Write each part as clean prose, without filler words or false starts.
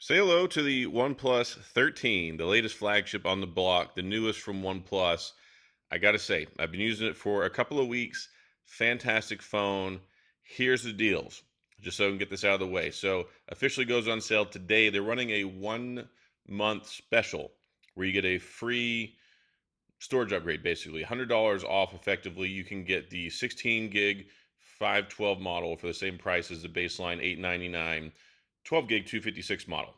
Say hello to the OnePlus 13, the latest flagship on the block, the newest from OnePlus. I gotta say, I've been using it for a couple of weeks. Fantastic phone. Here's the deals, just so I can get this out of the way. So, officially goes on sale today. They're running a 1 month special where you get a free storage upgrade, basically $100 off. Effectively, you can get the 16 gig 512 model for the same price as the baseline 899 12 gig 256 model,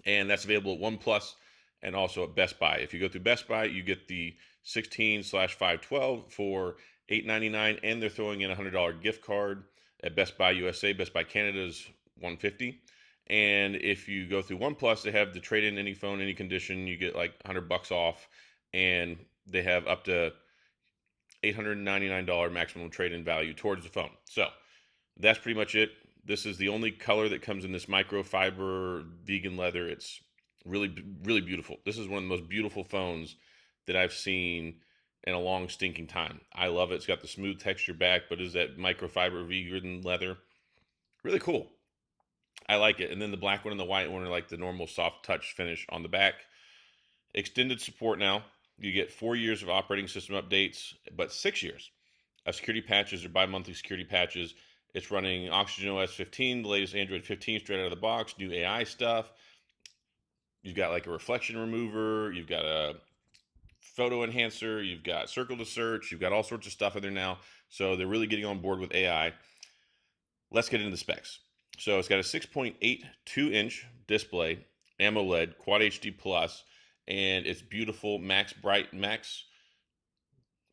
and that's available at OnePlus and also at Best Buy. If you go through Best Buy, you get the 16/512 for $899, and they're throwing in a $100 gift card at Best Buy USA. Best Buy Canada is $150. And if you go through OnePlus, they have the trade in any phone, any condition. You get like $100 off, and they have up to $899 maximum trade in value towards the phone. So that's pretty much it. This is the only color that comes in this microfiber vegan leather. It's really, really beautiful. This is one of the most beautiful phones that I've seen in a long stinking time. I love it. It's got the smooth texture back, but is that microfiber vegan leather. Really cool. I like it. And then the black one and the white one are like the normal soft touch finish on the back. Extended support now. You get 4 years of operating system updates, but 6 years of security patches or bi-monthly security patches. It's running Oxygen OS 15, the latest Android 15 straight out of the box, new AI stuff. You've got like a reflection remover, you've got a photo enhancer, you've got circle to search, you've got all sorts of stuff in there now. So they're really getting on board with AI. Let's get into the specs. So it's got a 6.82-inch display, AMOLED, Quad HD Plus, and it's beautiful. Max nits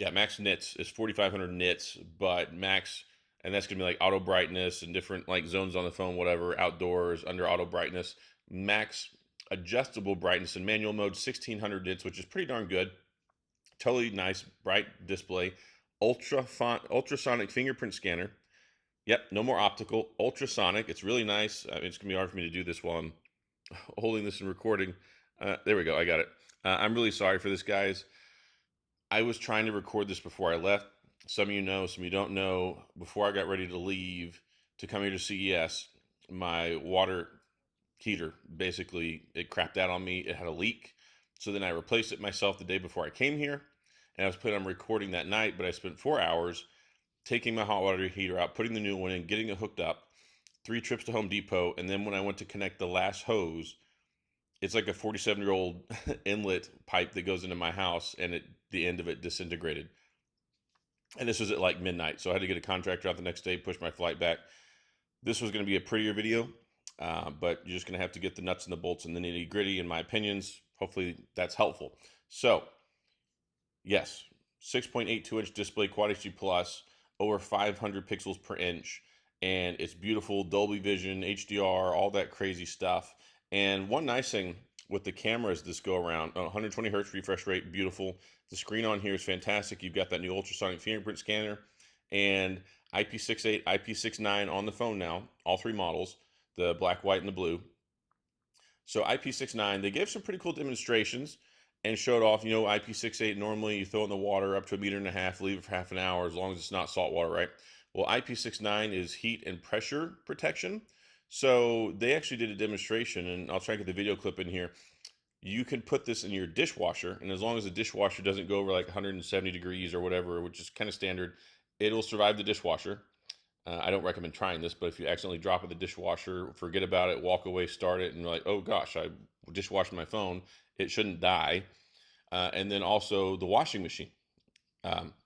is 4,500 nits, but max, and that's gonna be like auto brightness and different like zones on the phone, whatever, outdoors, under auto brightness. Max adjustable brightness in manual mode, 1,600 nits, which is pretty darn good. Totally nice, bright display. Ultrasonic fingerprint scanner. Yep, no more optical. Ultrasonic. It's really nice. I mean, it's gonna be hard for me to do this while I'm holding this and recording. There we go. I got it. I'm really sorry for this, guys. I was trying to record this before I left. Some of you know, some of you don't know. Before I got ready to leave to come here to CES, my water heater basically it crapped out on me. It had a leak, so then I replaced it myself the day before I came here, and I was planning on recording that night. But I spent 4 hours taking my hot water heater out, putting the new one in, getting it hooked up, 3 trips to Home Depot, and then when I went to connect the last hose, it's like a 47-year-old inlet pipe that goes into my house, and the end of it disintegrated. And this was at like midnight, so I had to get a contractor out the next day, push my flight back. This was going to be a prettier video, but you're just going to have to get the nuts and the bolts and the nitty gritty in my opinions. Hopefully that's helpful. So yes, 6.82-inch display, Quad HD Plus, over 500 pixels per inch, and it's beautiful, Dolby Vision, HDR, all that crazy stuff. And one nice thing with the cameras this go around, 120 hertz refresh rate, beautiful. The screen on here is fantastic. You've got that new ultrasonic fingerprint scanner and IP68, IP69 on the phone now, all 3 models, the black, white, and the blue. So IP69, they gave some pretty cool demonstrations and showed off, IP68, normally you throw it in the water up to 1.5 meters, leave it for half an hour as long as it's not salt water, right? Well, IP69 is heat and pressure protection. So they actually did a demonstration, and I'll try to get the video clip in here. You can put this in your dishwasher, and as long as the dishwasher doesn't go over like 170 degrees or whatever, which is kind of standard, it'll survive the dishwasher. I don't recommend trying this, but if you accidentally drop it in the dishwasher, forget about it, walk away, start it, and you're like, oh gosh, I dishwashed my phone, it shouldn't die. And then also the washing machine.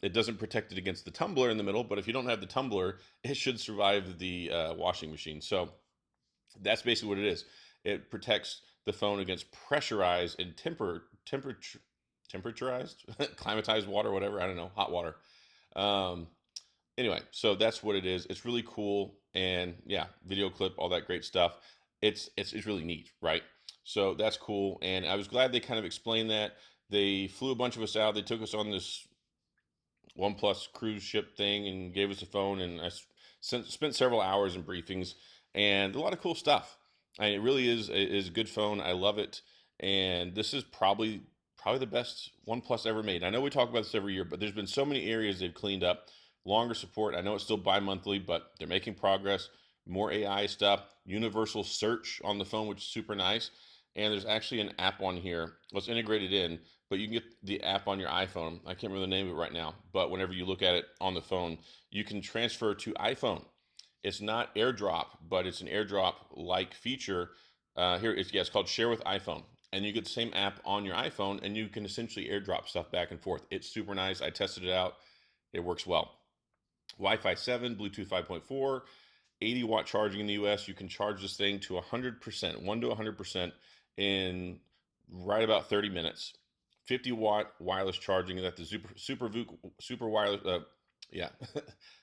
It doesn't protect it against the tumbler in the middle, but if you don't have the tumbler, it should survive the washing machine. So that's basically what it is. It protects the phone against pressurized and temperaturized, climatized water, whatever. I don't know, hot water. Um, anyway, so that's what it is. It's really cool, and yeah, video clip, all that great stuff. It's really neat, right? So that's cool, and I was glad they kind of explained that. They flew a bunch of us out. They took us on this OnePlus cruise ship thing and gave us a phone, and I spent several hours in briefings and a lot of cool stuff. I mean, it really is a good phone. I love it, and this is probably the best OnePlus ever made. I know we talk about this every year, but there's been so many areas they've cleaned up. Longer support. I know it's still bi-monthly, but they're making progress. more AI stuff, universal search on the phone, which is super nice. And there's actually an app on here. Well, it's integrated in, but you can get the app on your iPhone. I can't remember the name of it right now, but whenever you look at it on the phone, you can transfer to iPhone. It's not AirDrop, but it's an AirDrop-like feature. It's called Share with iPhone, and you get the same app on your iPhone, and you can essentially AirDrop stuff back and forth. It's super nice. I tested it out. It works well. Wi-Fi 7, Bluetooth 5.4, 80-watt charging in the US. You can charge this thing to 100%, 1 to 100% in right about 30 minutes. 50-watt wireless charging at the super wireless, yeah,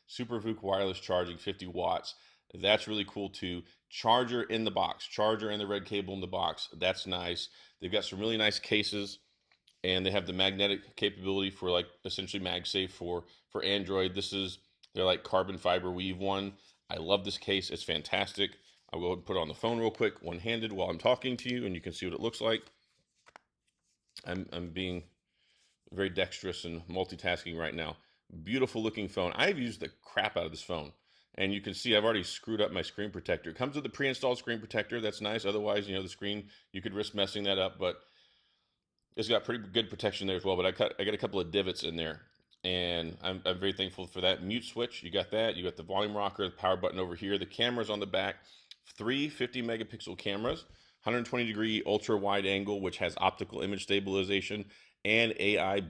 Super VOOC wireless charging, 50 watts. That's really cool too. Charger in the box, charger and the red cable in the box. That's nice. They've got some really nice cases, and they have the magnetic capability for like essentially MagSafe for Android. They're like carbon fiber weave one. I love this case. It's fantastic. I'll go ahead and put it on the phone real quick, one-handed while I'm talking to you, and you can see what it looks like. I'm being very dexterous and multitasking right now. Beautiful looking phone. I've used the crap out of this phone. And you can see I've already screwed up my screen protector. It comes with a pre-installed screen protector. That's nice. Otherwise, the screen, you could risk messing that up. But it's got pretty good protection there as well. But I got a couple of divots in there. And I'm very thankful for that. Mute switch, you got that. You got the volume rocker, the power button over here. The cameras on the back. 3 50-megapixel cameras. 120-degree ultra wide angle, which has optical image stabilization and AI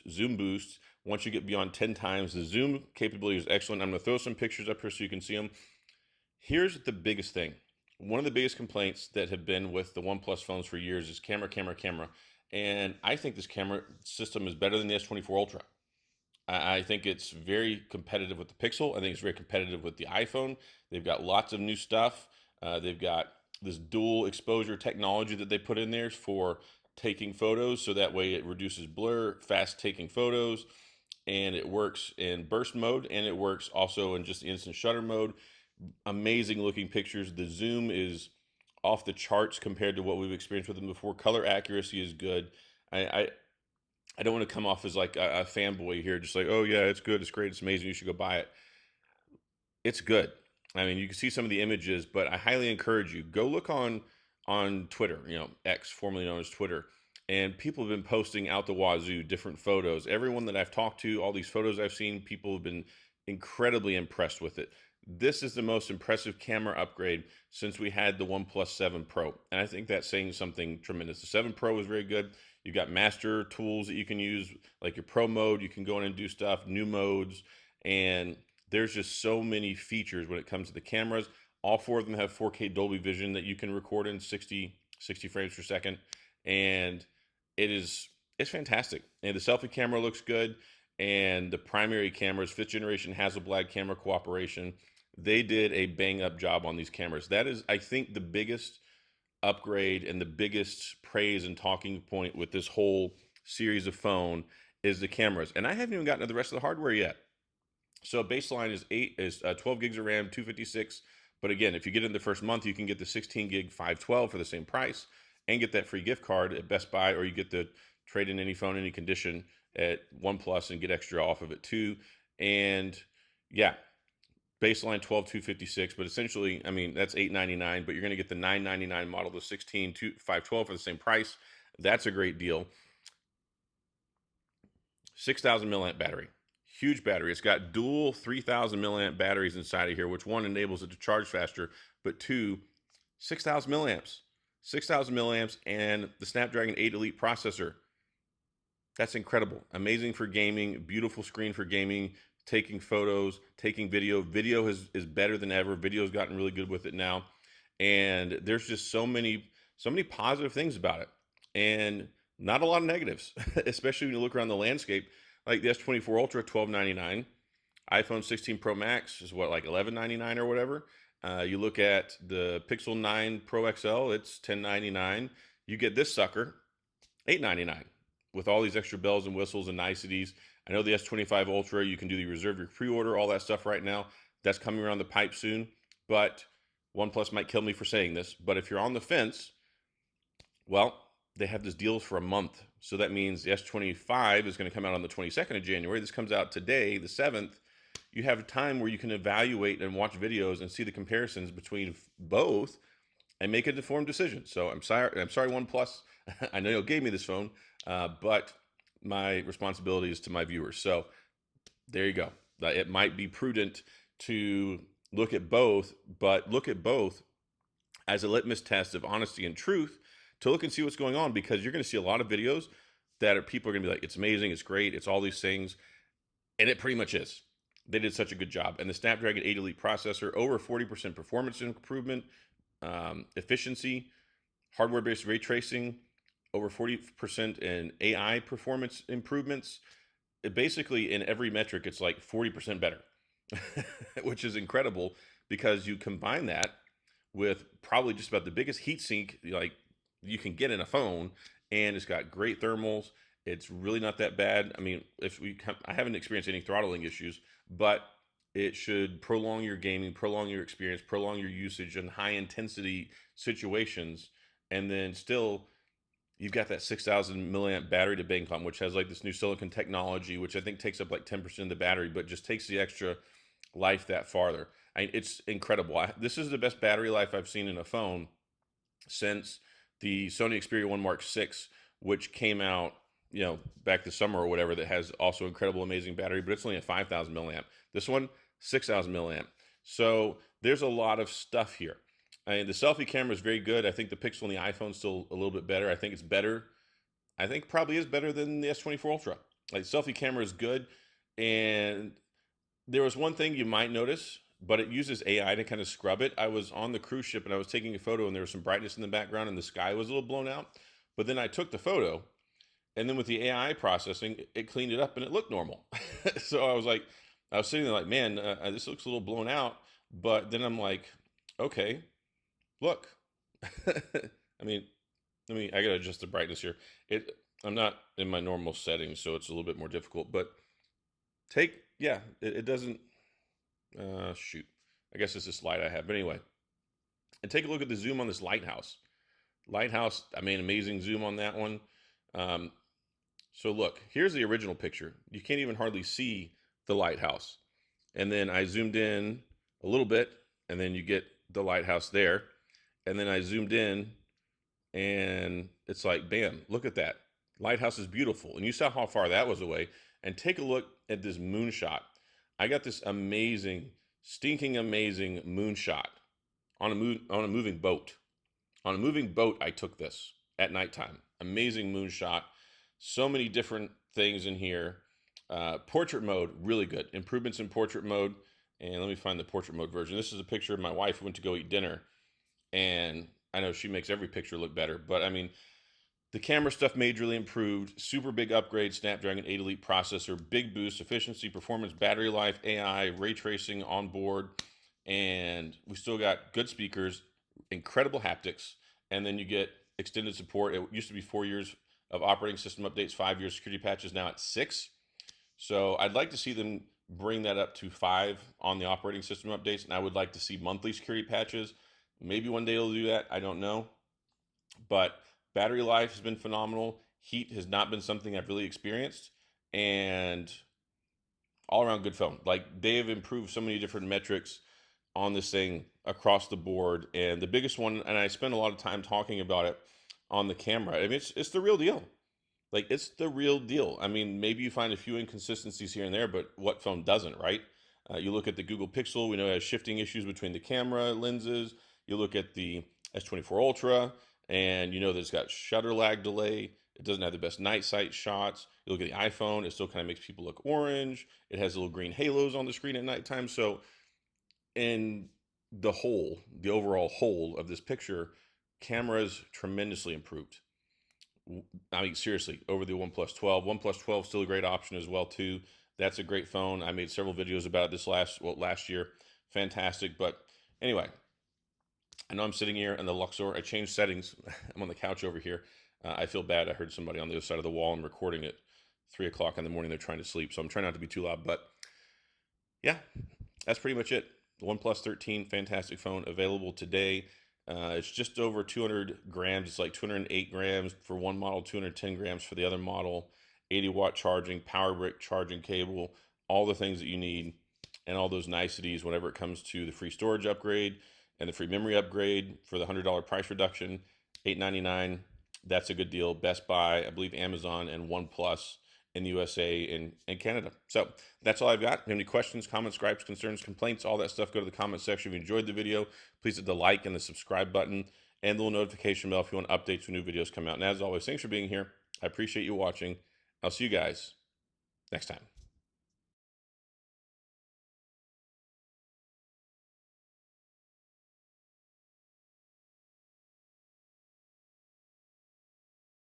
zoom boosts. Once you get beyond 10 times, the zoom capability is excellent. I'm going to throw some pictures up here so you can see them. Here's the biggest thing. One of the biggest complaints that have been with the OnePlus phones for years is camera. And I think this camera system is better than the S24 Ultra. I think it's very competitive with the Pixel. I think it's very competitive with the iPhone. They've got lots of new stuff. They've got this dual exposure technology that they put in there for taking photos, so that way it reduces blur, fast taking photos, and it works in burst mode, and it works also in just instant shutter mode. Amazing looking pictures. The zoom is off the charts compared to what we've experienced with them before. Color accuracy is good. I don't want to come off as like a fanboy here, just like, oh yeah, it's good, it's great, it's amazing, you should go buy it. It's good. I mean, you can see some of the images, but I highly encourage you, go look on Twitter, X, formerly known as Twitter, and people have been posting out the wazoo different photos. Everyone that I've talked to, all these photos I've seen, people have been incredibly impressed with it. This is the most impressive camera upgrade since we had the OnePlus 7 Pro, and I think that's saying something tremendous. The 7 Pro is very good. You've got master tools that you can use, like your Pro mode. You can go in and do stuff, new modes, and there's just so many features when it comes to the cameras. All 4 of them have 4K Dolby Vision that you can record in 60 frames per second, and it's fantastic. And the selfie camera looks good, and the primary cameras, 5th generation Hasselblad camera cooperation, they did a bang-up job on these cameras. That is, I think, the biggest upgrade and the biggest praise and talking point with this whole series of phone is the cameras. And I haven't even gotten to the rest of the hardware yet. So baseline is 12 gigs of RAM, 256. But again, if you get in the first month, you can get the 16 gig 512 for the same price and get that free gift card at Best Buy, or you get the trade in any phone, any condition at OnePlus and get extra off of it too. And yeah, baseline 12,256, but essentially, I mean, that's $899, but you're going to get the $999 model, the 16 512 for the same price. That's a great deal. 6,000 milliamp battery. Huge battery. It's got dual 3,000 milliamp batteries inside of here, which one enables it to charge faster, but two, 6,000 milliamps. 6,000 milliamps and the Snapdragon 8 Elite processor. That's incredible. Amazing for gaming, beautiful screen for gaming, taking photos, taking video. Video is better than ever. Video's gotten really good with it now. And there's just so many positive things about it. And not a lot of negatives, especially when you look around the landscape. Like the S24 Ultra, $1,299. iPhone 16 Pro Max is what, like $11.99 or whatever. You look at the Pixel 9 Pro XL, it's $10.99. You get this sucker, $8.99, with all these extra bells and whistles and niceties. I know the S25 Ultra, you can do the reserve your pre-order, all that stuff right now. That's coming around the pipe soon. But OnePlus might kill me for saying this, but if you're on the fence, well, they have this deal for a month. So that means the S25 is going to come out on the 22nd of January. This comes out today, the 7th. you have time where you can evaluate and watch videos and see the comparisons between both and make an informed decision. So I'm sorry, OnePlus. I know you gave me this phone, but my responsibility is to my viewers. So there you go. It might be prudent to look at both, but look at both as a litmus test of honesty and truth to look and see what's going on, because you're going to see a lot of videos that people are going to be like, it's amazing, it's great, it's all these things, and it pretty much is. They did such a good job. And the Snapdragon 8 Elite processor, over 40% performance improvement, efficiency, hardware-based ray tracing, over 40% in AI performance improvements. Basically, in every metric, it's like 40% better, which is incredible, because you combine that with probably just about the biggest heatsink like you can get in a phone, and it's got great thermals. It's really not that bad. I mean, I haven't experienced any throttling issues, but it should prolong your gaming, prolong your experience, prolong your usage in high intensity situations, and then still you've got that 6,000 milliamp battery to bank on, which has like this new silicon technology, which I think takes up like 10% of the battery, but just takes the extra life that farther. It's incredible. This is the best battery life I've seen in a phone since the Sony Xperia 1 Mark VI, which came out, back this summer or whatever, that has also incredible, amazing battery, but it's only a 5,000 milliamp. This one, 6,000 milliamp. So there's a lot of stuff here. The selfie camera is very good. I think the Pixel on the iPhone is still a little bit better. I think it's better. I think probably is better than the S24 Ultra. Like, selfie camera is good. And there was one thing you might notice, but it uses AI to kind of scrub it. I was on the cruise ship and I was taking a photo, and there was some brightness in the background and the sky was a little blown out. But then I took the photo, and then with the AI processing, it cleaned it up and it looked normal. So I was sitting there like, man, this looks a little blown out. But then I'm like, okay, look. I gotta adjust the brightness here. I'm not in my normal settings, so it's a little bit more difficult. But it doesn't. Shoot, I guess it's this light I have. But anyway, and take a look at the zoom on this lighthouse. Amazing zoom on that one. So look, here's the original picture. You can't even hardly see the lighthouse. And then I zoomed in a little bit, and then you get the lighthouse there. And then I zoomed in, and it's like, bam, look at that. Lighthouse is beautiful. And you saw how far that was away. And take a look at this moonshot. I got this amazing, stinking amazing moonshot on a moving boat. On a moving boat, I took this at nighttime. Amazing moonshot. So many different things in here. Portrait mode, really good. Improvements in portrait mode. And let me find the portrait mode version. This is a picture of my wife who went to go eat dinner. And I know she makes every picture look better. But the camera stuff majorly improved. Super big upgrade. Snapdragon 8 Elite processor. Big boost. Efficiency, performance, battery life, AI, ray tracing on board. And we still got good speakers. Incredible haptics. And then you get extended support. It used to be 4 years of operating system updates, 5 years security patches. Now it's 6. So I'd like to see them bring that up to 5 on the operating system updates. And I would like to see monthly security patches. Maybe one day they'll do that. I don't know. But battery life has been phenomenal. Heat has not been something I've really experienced. And all around good phone. Like, they have improved so many different metrics on this thing across the board. And the biggest one, and I spent a lot of time talking about it on the camera. It's the real deal. Like, it's the real deal. Maybe you find a few inconsistencies here and there, but what phone doesn't, right? You look at the Google Pixel, we know it has shifting issues between the camera lenses. You look at the S24 Ultra, and you know that it's got shutter lag delay. It doesn't have the best night sight shots. You look at the iPhone, it still kind of makes people look orange. It has little green halos on the screen at nighttime. So in the overall whole of this picture, camera's tremendously improved. Seriously, over the OnePlus 12. OnePlus 12 is still a great option as well too. That's a great phone. I made several videos about it last year. Fantastic. But anyway, I know I'm sitting here in the Luxor. I changed settings. I'm on the couch over here. I feel bad. I heard somebody on the other side of the wall. I'm recording at 3 o'clock in the morning. They're trying to sleep, so I'm trying not to be too loud. But yeah, that's pretty much it. The OnePlus 13, fantastic phone, available today. It's just over 200 grams. It's like 208 grams for one model, 210 grams for the other model. 80-watt charging, power brick charging cable, all the things that you need. and all those niceties whenever it comes to the free storage upgrade and the free memory upgrade for the $100 price reduction. $899, that's a good deal. Best Buy, I believe Amazon, and OnePlus in the USA and Canada. So that's all I've got. If you have any questions, comments, gripes, concerns, complaints, all that stuff, go to the comment section. If you enjoyed the video, please hit the like and the subscribe button and the little notification bell if you want updates when new videos come out. And as always, thanks for being here. I appreciate you watching. I'll see you guys next time.